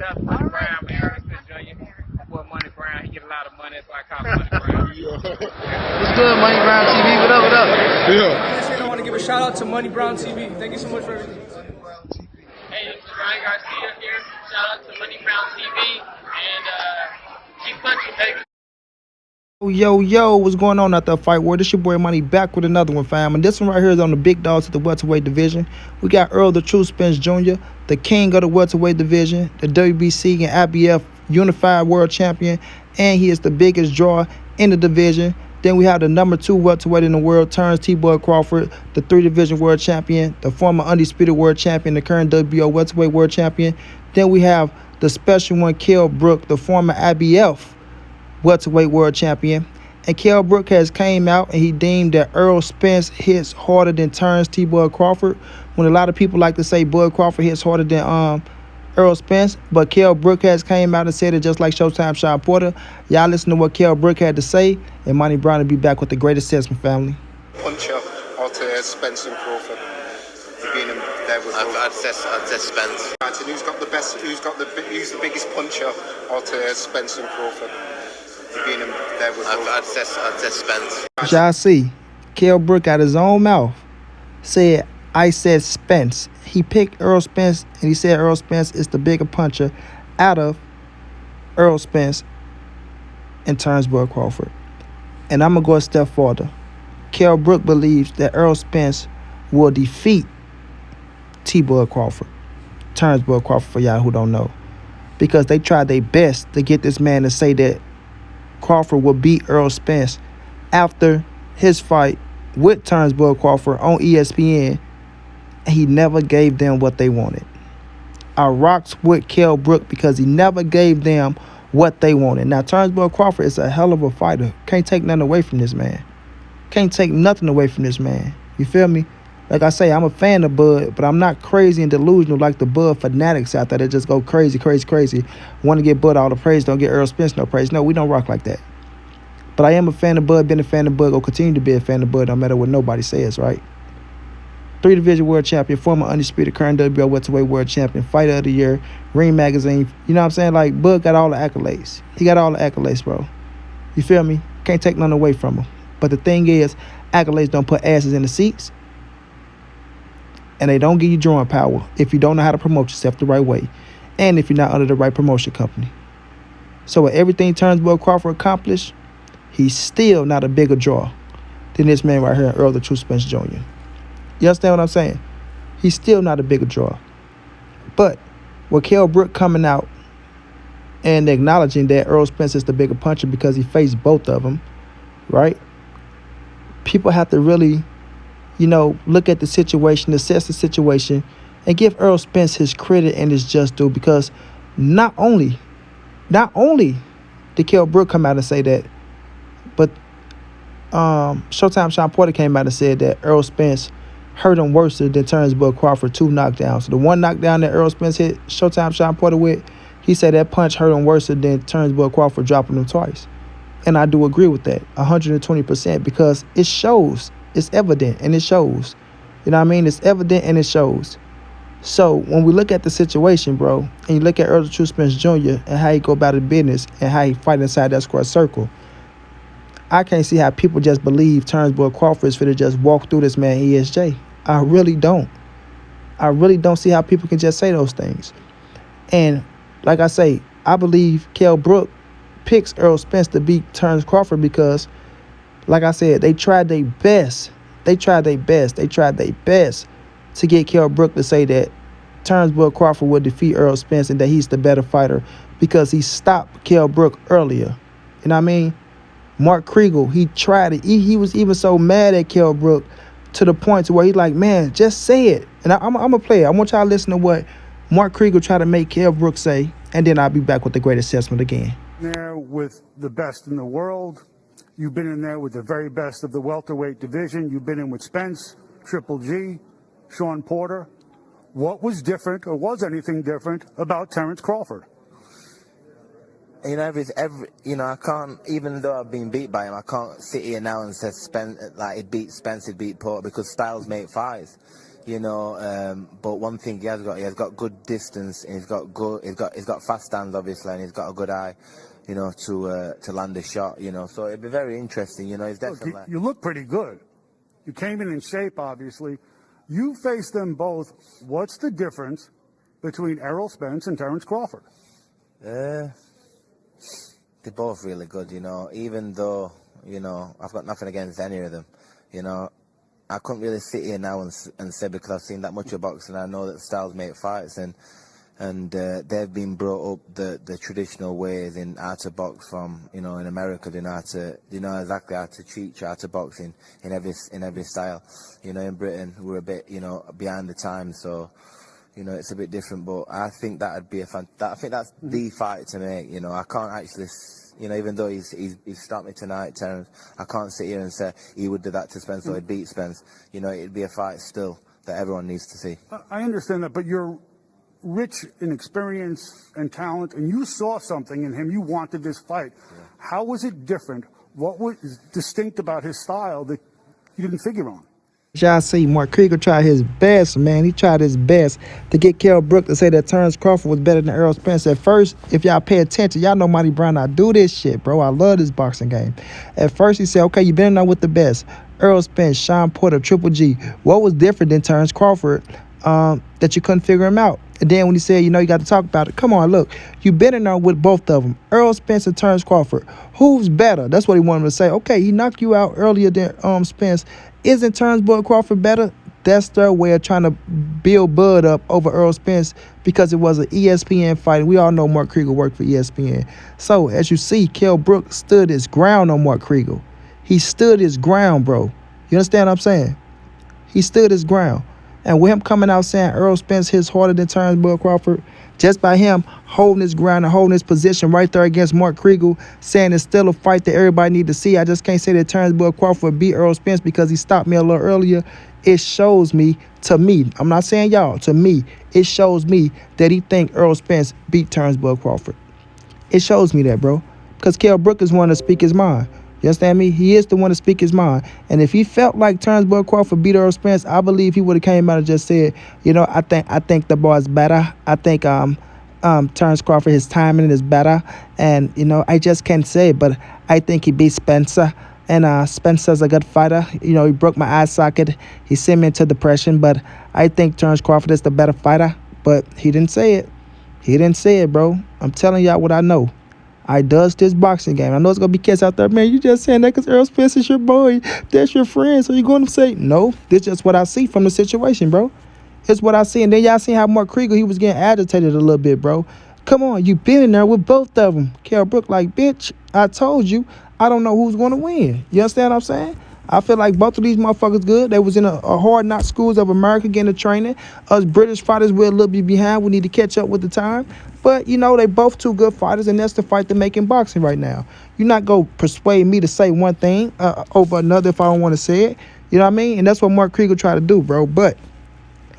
Shout out to Money Brown, man. Errol Spence Jr. Boy, Money Brown, he get a lot of money, that's why I call him Money Brown. What's good, Money Brown TV? What up, what up? Yeah. I want to give a shout out to Money Brown TV. Thank you so much for everything. Hey, this is Ryan Garcia here. Shout out to Money Brown TV. And keep punching, baby. Yo, what's going on out there, Fight War? This your boy Money back with another one, fam. And this one right here is on the big dogs of the welterweight division. We got Errol the True Spence Jr., the king of the welterweight division, the WBC and IBF unified world champion, and he is the biggest draw in the division. Then we have the number 2 welterweight in the world, Terance Crawford, the 3-division world champion, the former undisputed world champion, the current WBO welterweight world champion. Then we have the special one, Kell, Brook, the former IBF welterweight world champion. And Kell Brook has came out and he deemed that Errol Spence hits harder than Terance Crawford, when a lot of people like to say Bud Crawford hits harder than Errol Spence. But Kell Brook has came out and said it just like Showtime Sean Porter. Y'all listen to what Kell Brook had to say, and Money Brown will be back with the great assessment, family. Puncher or to Spence and Crawford. Being there with I'd say Spence. Right, and who's the biggest puncher or to Spence and Crawford? Being there with I'd say Spence. As y'all see, Kell Brook out his own mouth said, I said Spence. He picked Errol Spence, and he said Errol Spence is the bigger puncher out of Errol Spence and Terance Crawford. And I'm going to go a step further. Kell Brook believes that Errol Spence will defeat Terance Crawford, for y'all who don't know. Because they tried their best to get this man to say that Crawford will beat Errol Spence after his fight with Terance Crawford on ESPN, and he never gave them what they wanted. I rocks with Kell Brook because he never gave them what they wanted. Now, Terance Crawford is a hell of a fighter. Can't take nothing away from this man. Can't take nothing away from this man. You feel me? Like I say, I'm a fan of Bud, but I'm not crazy and delusional like the Bud fanatics out there that just go crazy. Want to get Bud all the praise, don't get Errol Spence no praise. No, we don't rock like that. But I am a fan of Bud, been a fan of Bud, go continue to be a fan of Bud, no matter what nobody says, right? 3-division world champion, former undisputed current WBO welterweight world champion, fighter of the year, Ring Magazine. You know what I'm saying? Like, Bud got all the accolades. He got all the accolades, bro. You feel me? Can't take none away from him. But the thing is, accolades don't put asses in the seats. And they don't give you drawing power if you don't know how to promote yourself the right way, and if you're not under the right promotion company. So with everything Terance Crawford accomplished, he's still not a bigger draw than this man right here, Errol the True Spence Jr. You understand what I'm saying? He's still not a bigger draw. But with Kell Brook coming out and acknowledging that Errol Spence is the bigger puncher because he faced both of them, right? People have to really, look at the situation, assess the situation, and give Errol Spence his credit and his just due, because not only did Kell Brook come out and say that, but Showtime Sean Porter came out and said that Errol Spence hurt him worse than Terance Crawford 2 knockdowns. So the one knockdown that Errol Spence hit Showtime Sean Porter with, he said that punch hurt him worse than Terance Crawford dropping him twice. And I do agree with that 120%, because it shows. It's evident and it shows. You know what I mean? It's evident and it shows. So when we look at the situation, bro, and you look at Errol the True Spence Jr. and how he go about his business and how he fight inside that square circle, I can't see how people just believe Terance Crawford is finna just walk through this man ESJ. I really don't. I really don't see how people can just say those things. And like I say, I believe Kell Brook picks Errol Spence to beat Terance Crawford because, like I said, they tried their best. They tried their best to get Kell Brook to say that Terance Crawford would defeat Errol Spence and that he's the better fighter because he stopped Kell Brook earlier. You know what I mean? Mark Kriegel, he tried it. He was even so mad at Kell Brook to the point to where he's like, man, just say it. And I'm going to play it. I want y'all to listen to what Mark Kriegel tried to make Kell Brook say, and then I'll be back with the great assessment again. There with the best in the world. You've been in there with the very best of the welterweight division. You've been in with Spence, Triple G, Sean Porter. What was different, or was anything different, about Terance Crawford? I can't, even though I've been beat by him, I can't sit here now and say Spence, it beat Spence, it beat Porter, because styles make fights. you know. But one thing he has got good distance, and he's got fast stands, obviously, and he's got a good eye, you know, to land a shot, you know. So it'd be very interesting, you know. He's definitely. Look, you look pretty good. You came in shape, obviously. You faced them both. What's the difference between Errol Spence and Terance Crawford? They're both really good, you know. Even though, you know, I've got nothing against any of them, you know. I couldn't really sit here now and say, because I've seen that much of boxing, I know that styles make fights, and they've been brought up the traditional ways in how to box from, you know, in America. They know exactly how to teach how to box in every style. You know, in Britain we're a bit, you know, behind the times, so, you know, it's a bit different. But I think that'd be I think that's the fight to make. You know, I can't actually, you know, even though he's stopped me tonight, Terance, I can't sit here and say he would do that to Spence or he'd beat Spence. You know, it'd be a fight still that everyone needs to see. I understand that, but you're rich in experience and talent, and you saw something in him. You wanted this fight. Yeah. How was it different? What was distinct about his style that you didn't figure on? Y'all see Mark Krieger tried his best, man. He tried his best to get Kell Brook to say that Terance Crawford was better than Errol Spence. At first, if y'all pay attention, y'all know Monty Brown, I do this shit, bro. I love this boxing game. At first, he said, okay, you been there with the best. Errol Spence, Sean Porter, Triple G. What was different than Terance Crawford that you couldn't figure him out? And then when he said, you know, you got to talk about it. Come on, look. You been in there with both of them. Errol Spence and Terance Crawford. Who's better? That's what he wanted to say. Okay, he knocked you out earlier than Spence. Isn't Terance Crawford better? That's their way of trying to build Bud up over Errol Spence because it was an ESPN fight. We all know Mark Krieger worked for ESPN. So, as you see, Kell Brook stood his ground on Mark Krieger. He stood his ground, bro. You understand what I'm saying? He stood his ground. And with him coming out saying Errol Spence hits harder than Terance Crawford, just by him holding his ground and holding his position right there against Mark Krieger, saying it's still a fight that everybody need to see. I just can't say that Terance Crawford beat Errol Spence because he stopped me a little earlier. It shows me, to me, I'm not saying y'all, to me, it shows me that he think Errol Spence beat Terance Crawford. It shows me that, bro. Because Kell Brook is one to speak his mind. You understand me? He is the one to speak his mind. And if he felt like Terance Crawford beat Errol Spence, I believe he would have came out and just said, you know, I think the boy's better. I think Terance Crawford, his timing is better. And, you know, I just can't say it, but I think he beat Spencer. And Spencer's a good fighter. You know, he broke my eye socket. He sent me into depression. But I think Terance Crawford is the better fighter. But he didn't say it. He didn't say it, bro. I'm telling y'all what I know. I does this boxing game. I know it's going to be cats out there. Man, you just saying that because Errol Spence is your boy. That's your friend. So you going to say, no, this is just what I see from the situation, bro. It's what I see. And then y'all seen how Mark Krieger, he was getting agitated a little bit, bro. Come on, you been in there with both of them. Kell Brook like, bitch, I told you, I don't know who's going to win. You understand what I'm saying? I feel like both of these motherfuckers good. They was in a hard knock schools of America getting the training. Us British fighters, we're a little bit behind. We need to catch up with the time. But, you know, they both two good fighters, and that's the fight to make in boxing right now. You're not going to persuade me to say one thing over another if I don't want to say it. You know what I mean? And that's what Mark Krieger tried to do, bro. But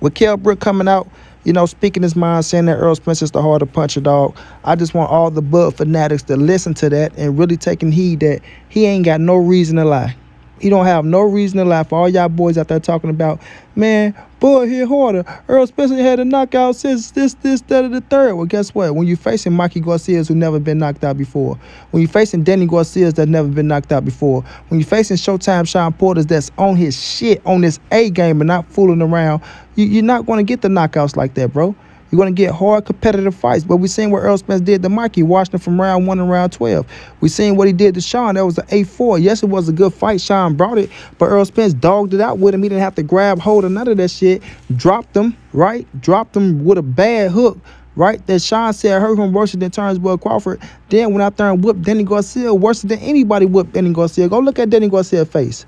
with Kell Brook coming out, you know, speaking his mind, saying that Errol Spence is the harder puncher, dog, I just want all the Bud fanatics to listen to that and really taking heed that he ain't got no reason to lie. He don't have no reason to lie. For all y'all boys out there talking about, man, boy, hit harder. Errol Spence had a knockout since this, that, or the third. Well, guess what? When you're facing Mikey Garcias, who never been knocked out before. When you're facing Danny Garcias, that's never been knocked out before. When you're facing Showtime Sean Porter, that's on his shit, on his A game and not fooling around, you're not going to get the knockouts like that, bro. You're going to get hard competitive fights. But we seen what Errol Spence did to Mikey, watched him from round 1 and round 12. We seen what he did to Sean. That was an 8-4. Yes, it was a good fight. Sean brought it. But Errol Spence dogged it out with him. He didn't have to grab hold of none of that shit. Dropped him, right? Dropped him with a bad hook, right? That Sean said hurt him worse than Terance Crawford. Then went out there and whooped Danny Garcia worse than anybody whooped Danny Garcia. Go look at Danny Garcia's face.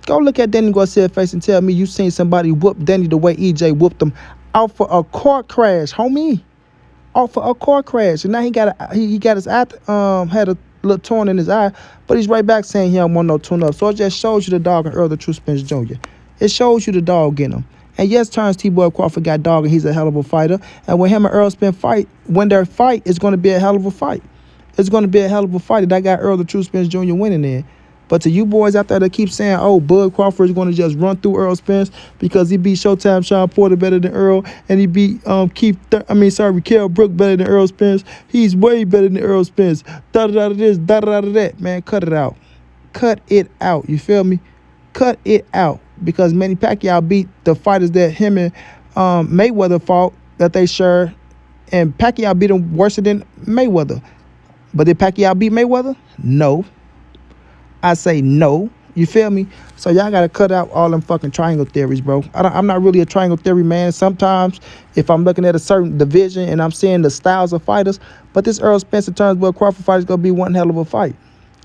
Go look at Danny Garcia's face and tell me you seen somebody whoop Danny the way EJ whooped him. Out for a car crash, homie. Out for a car crash. And now he got his eye, had a little torn in his eye, but he's right back saying he don't want no tune-up. So it just shows you the dog in Earl the True Spence Jr. It shows you the dog in him. And yes, Terance Crawford got dog and he's a hell of a fighter. And when him and Errol Spence fight, when their fight, it's going to be a hell of a fight. It's going to be a hell of a fight. And I got Earl the True Spence Jr. winning there. But to you boys out there that keep saying, oh, Bud Crawford is going to just run through Errol Spence because he beat Showtime Sean Porter better than Errol, and he beat Kell Brook better than Errol Spence. He's way better than Errol Spence. Da-da-da this, da-da-da that. Man, cut it out. Cut it out. You feel me? Cut it out. Because Manny Pacquiao beat the fighters that him and Mayweather fought that they share, and Pacquiao beat him worse than Mayweather. But did Pacquiao beat Mayweather? No. I say no. You feel me? So y'all got to cut out all them fucking triangle theories, bro. I'm not really a triangle theory man. Sometimes if I'm looking at a certain division and I'm seeing the styles of fighters, but this Errol Spence and Terance Crawford fight is going to be one hell of a fight.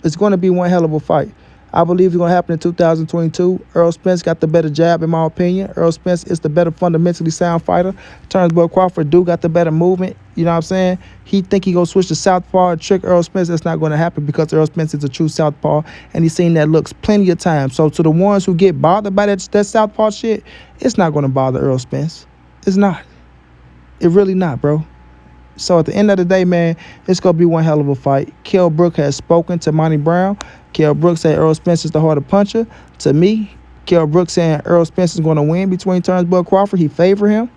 It's going to be one hell of a fight. I believe it's going to happen in 2022. Errol Spence got the better jab, in my opinion. Errol Spence is the better fundamentally sound fighter. Terance Crawford got the better movement. You know what I'm saying? He think he going to switch to southpaw and trick Errol Spence. That's not going to happen because Errol Spence is a true southpaw, and he's seen that looks plenty of times. So to the ones who get bothered by that southpaw shit, it's not going to bother Errol Spence. It's not. It really not, bro. So at the end of the day, man, it's going to be one hell of a fight. Kell Brook has spoken to Monty Brown. Kell Brook said Errol Spence is the harder puncher. To me, Kell Brook saying Errol Spence is going to win between Terance Crawford. He favor him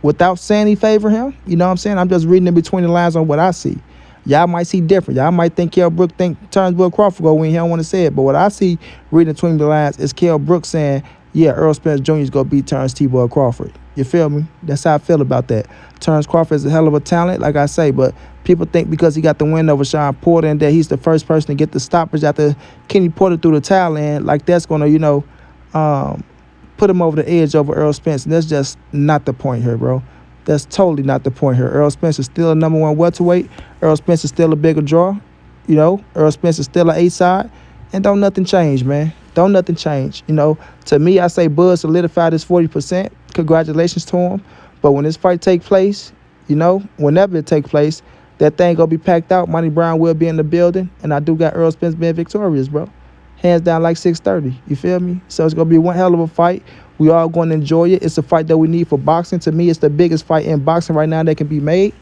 without saying he favor him. You know what I'm saying? I'm just reading in between the lines on what I see. Y'all might see different. Y'all might think Kell Brook think Terance Crawford going to win. He don't want to say it. But what I see reading between the lines is Kell Brook saying, yeah, Errol Spence Jr. is going to beat Terance T-Boy Crawford. You feel me? That's how I feel about that. Terance Crawford is a hell of a talent, like I say, but people think because he got the win over Sean Porter and that he's the first person to get the stoppage after Kenny Porter threw the towel in, like that's going to, put him over the edge over Errol Spence. And that's just not the point here, bro. That's totally not the point here. Errol Spence is still a number one welterweight. Errol Spence is still a bigger draw. Errol Spence is still an A-side. And don't nothing change, man. Don't nothing change. To me, I say Bud solidified his 40%. Congratulations to him. But when this fight take place, whenever it take place, that thing gonna be packed out. Monty Brown will be in the building. And I do got Errol Spence being victorious, bro. Hands down like 6:30. You feel me? So it's gonna be one hell of a fight. We all gonna enjoy it. It's a fight that we need for boxing. To me, it's the biggest fight in boxing right now that can be made.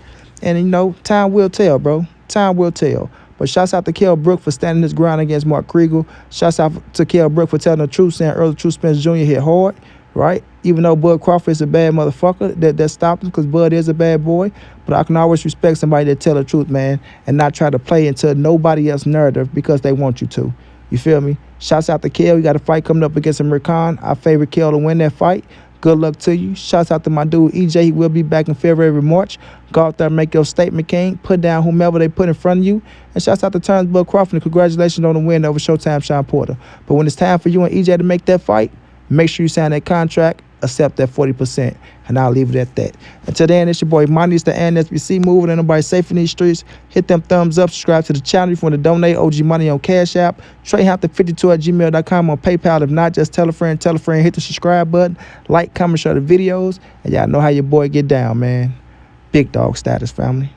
And time will tell, bro. Time will tell. But shouts out to Kell Brook for standing his ground against Mark Kriegel. Shouts out to Kell Brook for telling the truth, saying Errol True Spence Jr. hit hard, right? Even though Bud Crawford is a bad motherfucker, that stopped him because Bud is a bad boy. But I can always respect somebody that tell the truth, man, and not try to play into nobody else's narrative because they want you to. You feel me? Shouts out to Kell. You got a fight coming up against Amir Khan. I favor Kell to win that fight. Good luck to you. Shouts out to my dude EJ. He will be back in February, March. Go out there and make your statement, King. Put down whomever they put in front of you. And shouts out to Terance Crawford and congratulations on the win over Showtime Sean Porter. But when it's time for you and EJ to make that fight, make sure you sign that contract, accept that 40%. And I'll leave it at that. Until then, it's your boy Monty. It's the NSBC moving. Ain't nobody safe in these streets. Hit them thumbs up. Subscribe to the channel if you want to donate. OG Money on Cash App. TreyHampton52@gmail.com on PayPal. If not, just tell a friend. Hit the subscribe button. Like, comment, share the videos. And y'all know how your boy get down, man. Big dog status, family.